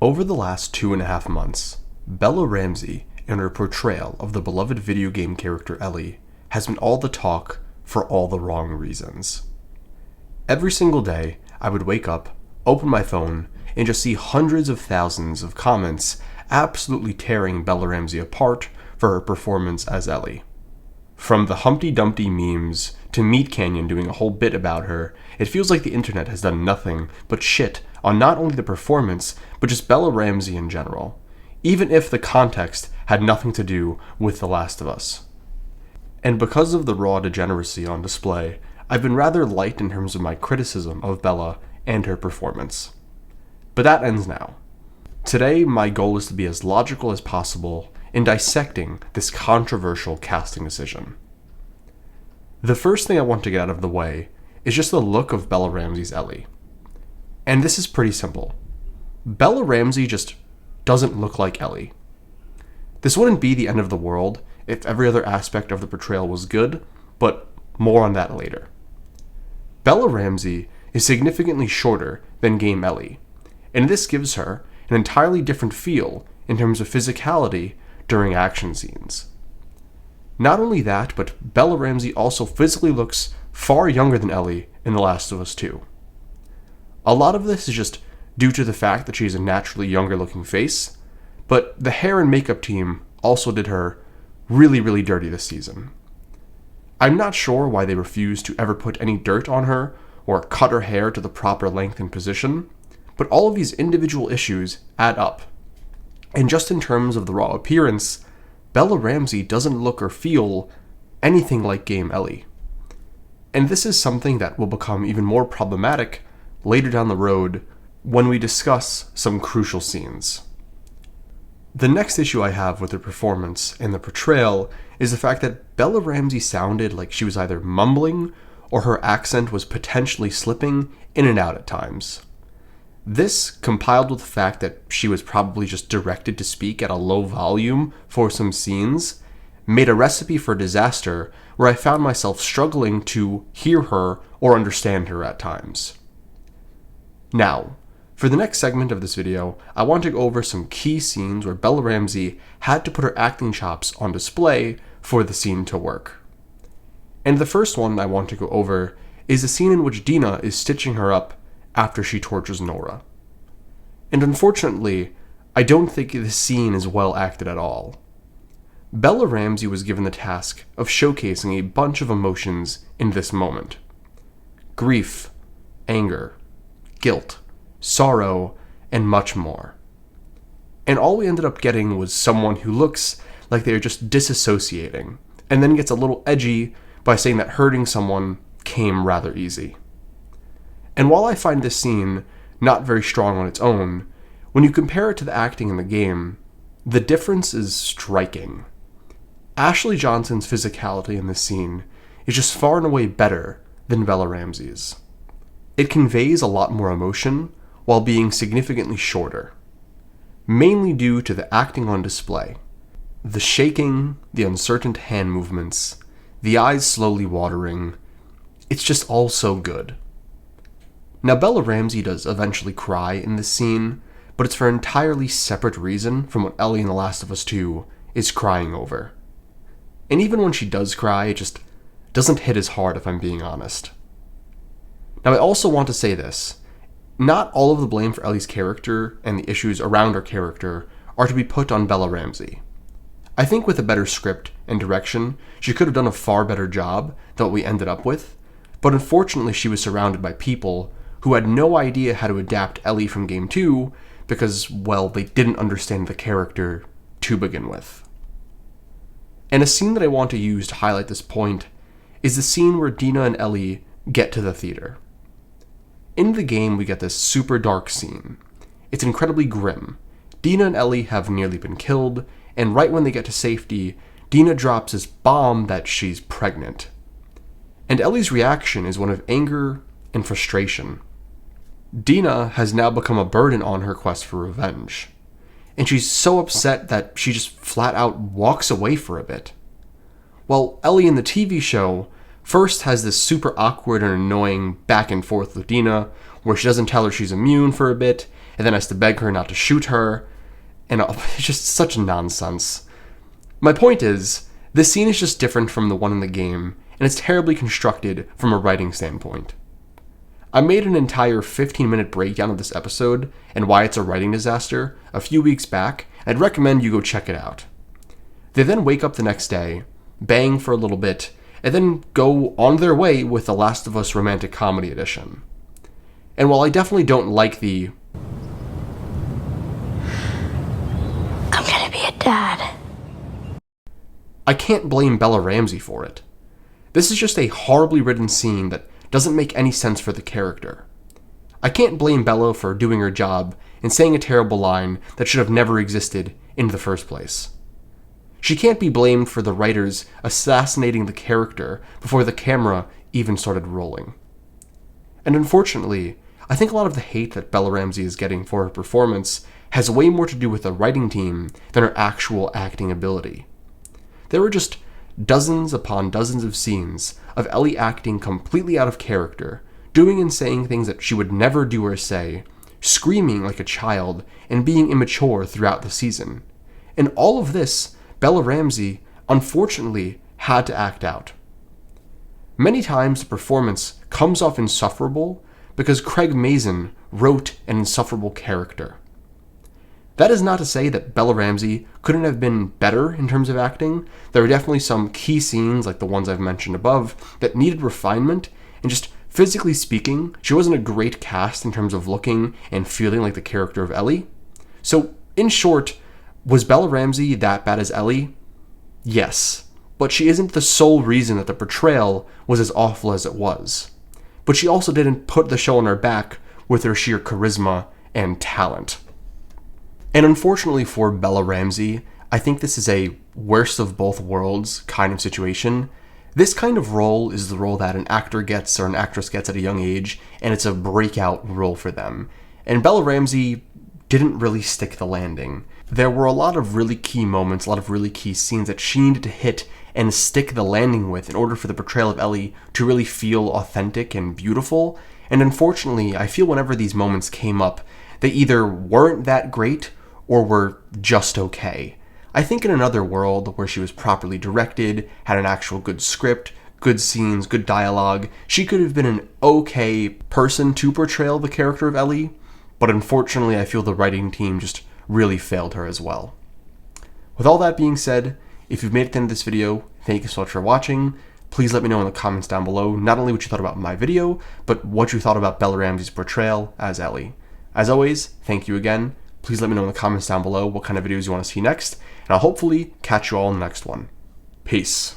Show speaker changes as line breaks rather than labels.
Over the last 2.5 months, Bella Ramsey and her portrayal of the beloved video game character Ellie has been all the talk for all the wrong reasons. Every single day, I would wake up, open my phone, and just see hundreds of thousands of comments absolutely tearing Bella Ramsey apart for her performance as Ellie. From the Humpty Dumpty memes to Meat Canyon doing a whole bit about her, it feels like the internet has done nothing but shit on not only the performance, but just Bella Ramsey in general, even if the context had nothing to do with The Last of Us. And because of the raw degeneracy on display, I've been rather light in terms of my criticism of Bella and her performance. But that ends now. Today, my goal is to be as logical as possible in dissecting this controversial casting decision. The first thing I want to get out of the way is just the look of Bella Ramsey's Ellie. And this is pretty simple. Bella Ramsey just doesn't look like Ellie. This wouldn't be the end of the world if every other aspect of the portrayal was good, but more on that later. Bella Ramsey is significantly shorter than game Ellie, and this gives her an entirely different feel in terms of physicality during action scenes. Not only that, but Bella Ramsey also physically looks far younger than Ellie in The Last of Us 2. A lot of this is just due to the fact that she has a naturally younger looking face, but the hair and makeup team also did her really dirty this season. I'm not sure why they refused to ever put any dirt on her or cut her hair to the proper length and position, but all of these individual issues add up. And just in terms of the raw appearance, Bella Ramsey doesn't look or feel anything like game Ellie. And this is something that will become even more problematic later down the road when we discuss some crucial scenes. The next issue I have with her performance and the portrayal is the fact that Bella Ramsey sounded like she was either mumbling or her accent was potentially slipping in and out at times. This, compiled with the fact that she was probably just directed to speak at a low volume for some scenes, made a recipe for disaster where I found myself struggling to hear her or understand her at times. Now, for the next segment of this video, I want to go over some key scenes where Bella Ramsey had to put her acting chops on display for the scene to work. And the first one I want to go over is the scene in which Dina is stitching her up after she tortures Nora. And unfortunately, I don't think this scene is well acted at all. Bella Ramsey was given the task of showcasing a bunch of emotions in this moment. Grief, anger, guilt, sorrow, and much more. And all we ended up getting was someone who looks like they are just disassociating, and then gets a little edgy by saying that hurting someone came rather easy. And while I find this scene not very strong on its own, when you compare it to the acting in the game, the difference is striking. Ashley Johnson's physicality in this scene is just far and away better than Bella Ramsey's. It conveys a lot more emotion while being significantly shorter, mainly due to the acting on display. The shaking, the uncertain hand movements, the eyes slowly watering, it's just all so good. Now, Bella Ramsey does eventually cry in this scene, but it's for an entirely separate reason from what Ellie in The Last of Us 2 is crying over. And even when she does cry, it just doesn't hit as hard if I'm being honest. Now, I also want to say this. Not all of the blame for Ellie's character and the issues around her character are to be put on Bella Ramsey. I think with a better script and direction, she could have done a far better job than what we ended up with, but unfortunately she was surrounded by people who had no idea how to adapt Ellie from Game 2 because, well, they didn't understand the character to begin with. And a scene that I want to use to highlight this point is the scene where Dina and Ellie get to the theater. In the game, we get this super dark scene. It's incredibly grim. Dina and Ellie have nearly been killed, and right when they get to safety, Dina drops this bomb that she's pregnant. And Ellie's reaction is one of anger and frustration. Dina has now become a burden on her quest for revenge, and she's so upset that she just flat out walks away for a bit. While Ellie in the TV show first has this super awkward and annoying back and forth with Dina, where she doesn't tell her she's immune for a bit, and then has to beg her not to shoot her, and it's just such nonsense. My point is, this scene is just different from the one in the game, and it's terribly constructed from a writing standpoint. I made an entire 15-minute breakdown of this episode and why it's a writing disaster a few weeks back, and I'd recommend you go check it out. They then wake up the next day, bang for a little bit, and then go on their way with The Last of Us Romantic Comedy Edition. And while I definitely don't like the
I'm gonna be a dad,
I can't blame Bella Ramsey for it. This is just a horribly written scene that doesn't make any sense for the character. I can't blame Bella for doing her job and saying a terrible line that should have never existed in the first place. She can't be blamed for the writers assassinating the character before the camera even started rolling. And unfortunately, I think a lot of the hate that Bella Ramsey is getting for her performance has way more to do with the writing team than her actual acting ability. There were just dozens upon dozens of scenes of Ellie acting completely out of character, doing and saying things that she would never do or say, screaming like a child, and being immature throughout the season. And all of this, Bella Ramsey, unfortunately, had to act out. Many times the performance comes off insufferable because Craig Mazin wrote an insufferable character. That is not to say that Bella Ramsey couldn't have been better in terms of acting. There are definitely some key scenes, like the ones I've mentioned above, that needed refinement, and just physically speaking, she wasn't a great cast in terms of looking and feeling like the character of Ellie. So, in short, was Bella Ramsey that bad as Ellie? Yes, but she isn't the sole reason that the portrayal was as awful as it was. But she also didn't put the show on her back with her sheer charisma and talent. And unfortunately for Bella Ramsey, I think this is a worst of both worlds kind of situation. This kind of role is the role that an actor gets or an actress gets at a young age, and it's a breakout role for them. And Bella Ramsey didn't really stick the landing. There were a lot of really key moments, a lot of really key scenes that she needed to hit and stick the landing with in order for the portrayal of Ellie to really feel authentic and beautiful. And unfortunately, I feel whenever these moments came up, they either weren't that great or were just okay. I think in another world where she was properly directed, had an actual good script, good scenes, good dialogue, she could have been an okay person to portray the character of Ellie, but unfortunately I feel the writing team just really failed her as well. With all that being said, if you've made it to the end of this video, thank you so much for watching. Please let me know in the comments down below not only what you thought about my video, but what you thought about Bella Ramsey's portrayal as Ellie. As always, thank you again. Please let me know in the comments down below what kind of videos you want to see next, and I'll hopefully catch you all in the next one. Peace.